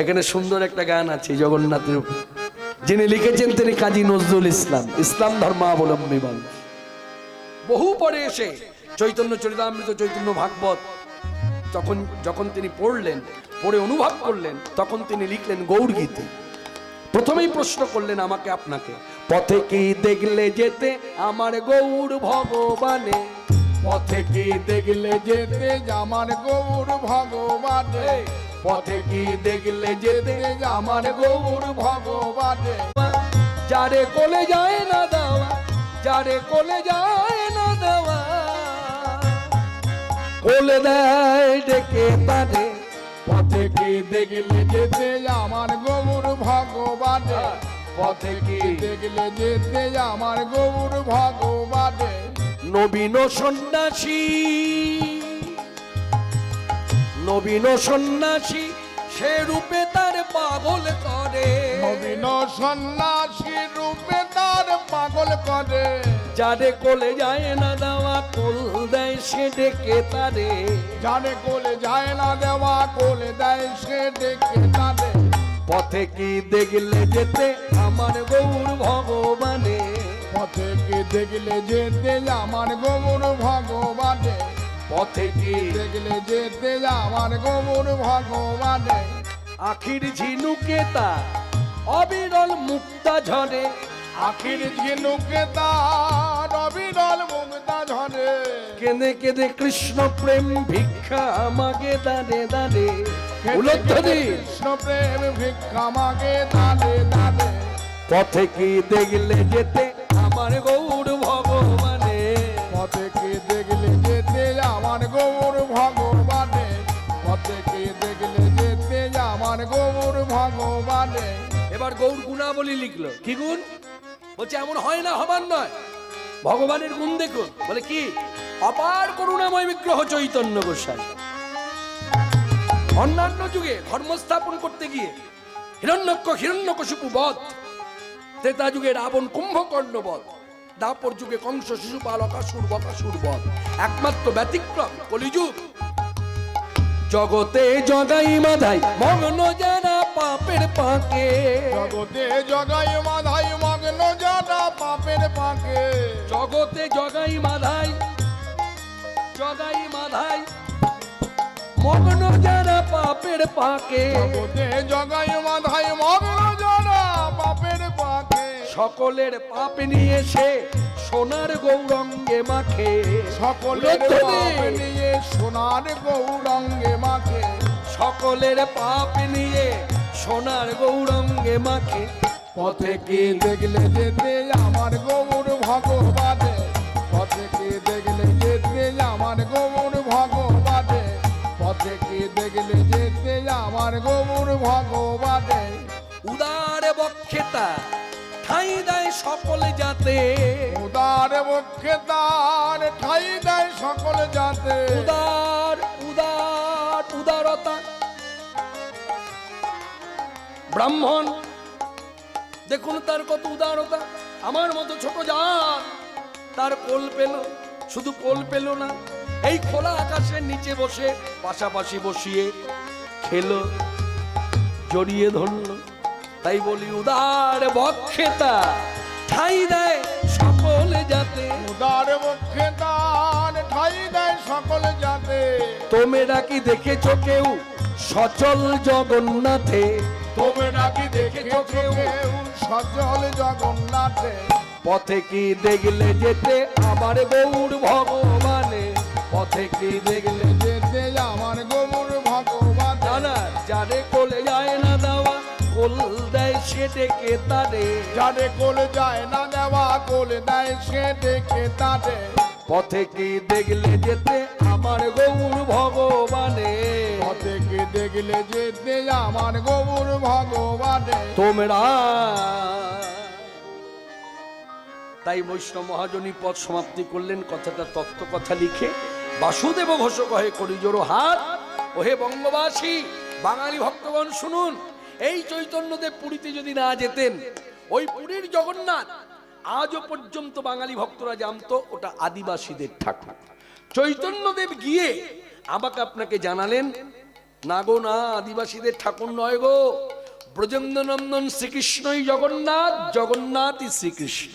এখানে সুন্দর একটা গান আছে জগন্নাথের উপর, যিনি লিখেছেন তিনি কাজী নজরুল ইসলাম, ইসলাম ধর্মাবলম্বী মানুষ। বহু পরে এসে চৈতন্য চরিতামৃত, চৈতন্য ভাগবত যখন তিনি পড়লেন, পড়ে অনুভব করলেন, তখন তিনি লিখলেন গৌর গীতে। প্রথমেই প্রশ্ন করলেন আমাকে আপনাকে, পথে কি দেখলে যেতে আমার গৌর ভগবানে, পথে কি দেখলে যেতে আমার গৌর ভগবানে, পথে কি দেখলে যেতে আমার গৌর ভগবানে। যারে কোলে যায় না দেওয়া, যারে কোলে যায় না দেওয়া, কোলে দেয় ডেকে তারে। পথে কি দেখলে যেতে আমার গৌর ভগবানে, পথে কি দেখলে যেতে আমার গৌর ভগবানে। নবীন সন্ন্যাসী, নবীন সন্ন্যাসী সে রূপে তার পাগল করে, নবীন সন্ন্যাসী রূপে তার পাগল করে। যারে কোলে যায় না দেওয়া কোল দেয় সে ডেকে তারে, যারে কোলে যায় না দেওয়া কোলে দেয় সে ডেকে তারে। পথে কি দেখলে যেতে আমার গৌর ভগবানে, পথে কি দেখলে যেতে আমার গৌর ভগবানে, পথে কি দেখলে যেতে আমার গৌর ভগবানে। আখির ঝিনুকে তার অবিরল মুক্তা ঝরে, আখির ঝিনুকে তার অবিরল মুক্তা ঝরে। কেঁদে কেঁদে কৃষ্ণ প্রেম ভিক্ষা মাগে দানে দানে। উলধ্বনি কৃষ্ণ প্রেম ভিক্ষা মাগে দানে দানে। পথে কি দেখলে যেতে আমার গৌর ভগবানে, পথে কি দেখলে যেতে আমার গৌর ভগবানে, পথে কি দেখলে যেতে আমার গৌর ভগবানে। এবার গৌর গুণাবলী লিখলো। কি গুণ? বলছে এমন হয় না, হবার নয়, ভগবানের গুণ দেখুন। বলে কি? অপার করুণাময় বিগ্রহ চৈতন্য গোসাই। অন্যান্য যুগে ধর্ম স্থাপন করতে গিয়ে হিরণ্যকশিপু বধ, ত্রেতা যুগে রাবণ কুম্ভকর্ণ বধ, দাপর যুগে কংস শিশুপাল অকাসুর বকাসুর বধ। একমাত্র ব্যতিক্রম কলিযুগ। জগতে জগাই মাধাই মগ্ন যারা পাপের পাকে, জগতে জগাই মাধাই মগ্ন যারা পাপের পাকে। জগতে জগাই মাধাই, জগাই মাধাই মগ্ন যারা পাপের পাকে, জগতে জগাই মাধাই মগ্ন যারা পাপের পাকে। সকলের পাপ নিয়ে সে সোনার গৌরঙ্গে মাখে, সকলের পাপ নিয়ে সোনার গৌরঙ্গে মাখে। সকলের পাপ নিয়ে সোনার গৌরঙ্গে মাখে। পথে কি দেখলে যেতে আমার গৌর ভগবানে, পথে কি দেখলে যেতে আমার গৌর ভগবানে, পথে কি দেখলে যেতে আমার গৌর ভগবানে। উদার বক্ষেতা ঠাই দেয় সকল জাতে, উদার বক্ষে তার ঠাই দেয় সকল জাতে। উদার উদার উদারতা। ব্রাহ্মণ দেখুন তার কত উদারতা। আমার মতো ছোট জাত তার কোল পেল, শুধু কোল পেল না, এই খোলা আকাশের নিচে বসে পাশাপাশি বসিয়ে খেলো, জড়িয়ে ধরলো। তাই বলি উদার বক্ষেতা ঠাই দেয় সকল জাতে, উদার বক্ষে তার ঠাই দেয় সকল জাতে। তোমরা কি দেখেছো কেউ সচল জগন্নাথে, তোমরা কি দেখেছো কেউ সচল জগন্নাথে। পথে কি দেখলে যেতে আমার গৌর ভগবানে, পথে কি দেখলে যেতে আমার গৌর ভগবান। জানা যারে কোলে যায় না দেওয়া কোল দেয় সে ডেকে তারে, যারে কোলে যায় না দেওয়া কোলে দেয় সে ডেকে তারে। পথে কি দেখলে যেতে আমার গৌর ভগবানে, পথে কি দেখলে যেতে আমার গৌর ভগবানে। তোমরা। তাই বৈষ্ণব মহাজনী পদ সমাপ্তি করলেন কথাটা তত্ত্ব কথা লিখে। বাসুদেব ঘোষ কহে করি জোড়ো হাত, ওহে বঙ্গবাসী বাঙালি ভক্তগণ শুনুন, এই চৈতন্যদেব পুরীতে যদি না যেতেন, ওই পুরীর জগন্নাথ আজও পর্যন্ত বাঙালি ভক্তরা জানতো ওটা আদিবাসীদের ঠাকুর। চৈতন্যদেব গিয়ে আমাকে আপনাকে জানালেন না গো না, আদিবাসীদের ঠাকুর নয় গো, ব্রজেন্দ্র নন্দন শ্রীকৃষ্ণই জগন্নাথ, জগন্নাথই শ্রীকৃষ্ণ।